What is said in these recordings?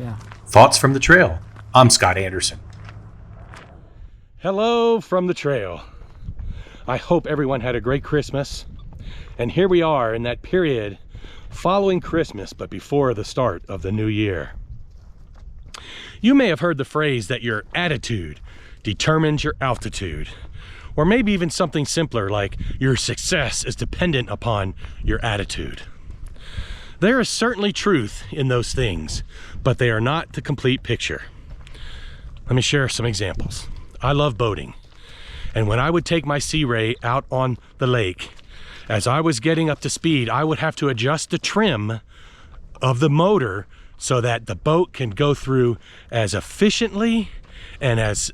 Yeah. Thoughts from the trail. I'm Scott Anderson. Hello from the trail. I hope everyone had a great Christmas. And here we are in that period following Christmas, but before the start of the new year. You may have heard the phrase that your attitude determines your altitude, or maybe even something simpler like your success is dependent upon your attitude. There is certainly truth in those things, but they are not the complete picture. Let me share some examples. I love boating, and when I would take my Sea Ray out on the lake, as I was getting up to speed, I would have to adjust the trim of the motor so that the boat can go through as efficiently and as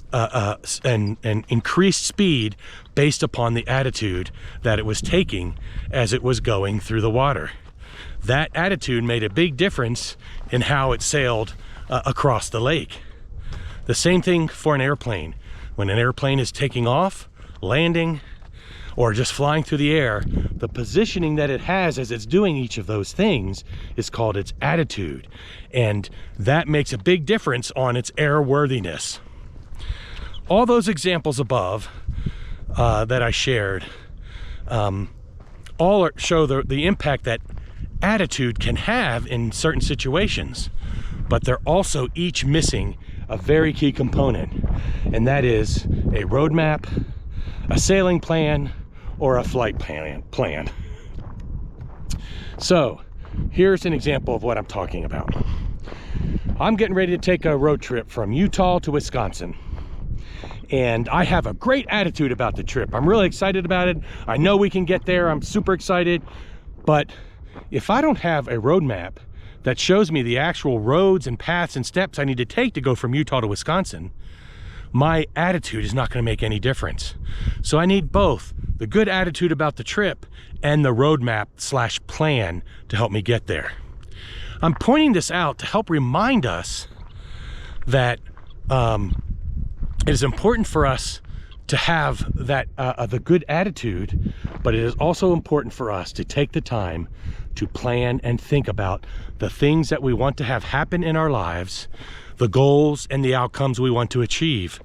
and increased speed based upon the attitude that it was taking as it was going through the water. That attitude made a big difference in how it sailed across the lake. The same thing for an airplane. When an airplane is taking off, landing, or just flying through the air, the positioning that it has as it's doing each of those things is called its attitude. And that makes a big difference on its airworthiness. All those examples above that I shared show the impact that attitude can have in certain situations, but they're also each missing a very key component, and that is a roadmap, a sailing plan, or a flight plan. So here's an example of what I'm talking about. I'm getting ready to take a road trip from Utah to Wisconsin, and I have a great attitude about the trip. I'm really excited about it. I know we can get there. I'm super excited. But if I don't have a roadmap that shows me the actual roads and paths and steps I need to take to go from Utah to Wisconsin, my attitude is not going to make any difference. So I need both the good attitude about the trip and the roadmap/plan to help me get there. I'm pointing this out to help remind us that it is important for us to have that the good attitude, but it is also important for us to take the time to plan and think about the things that we want to have happen in our lives, the goals and the outcomes we want to achieve.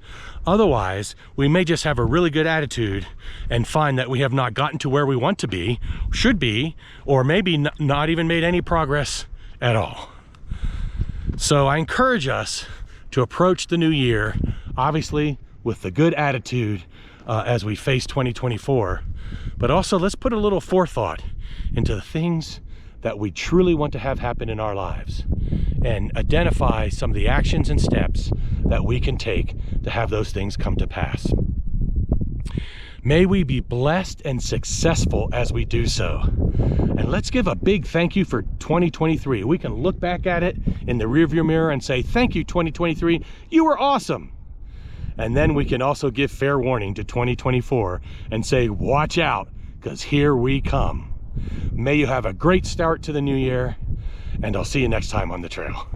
Otherwise, we may just have a really good attitude and find that we have not gotten to where we want to be, should be, or maybe not even made any progress at all. So I encourage us to approach the new year, obviously with the good attitude as we face 2024, but also let's put a little forethought into the things that we truly want to have happen in our lives and identify some of the actions and steps that we can take to have those things come to pass. May we be blessed and successful as we do so. And let's give a big thank you for 2023. We can look back at it in the rearview mirror and say, thank you, 2023. You were awesome. And then we can also give fair warning to 2024 and say, watch out, because here we come. May you have a great start to the new year, and I'll see you next time on the trail.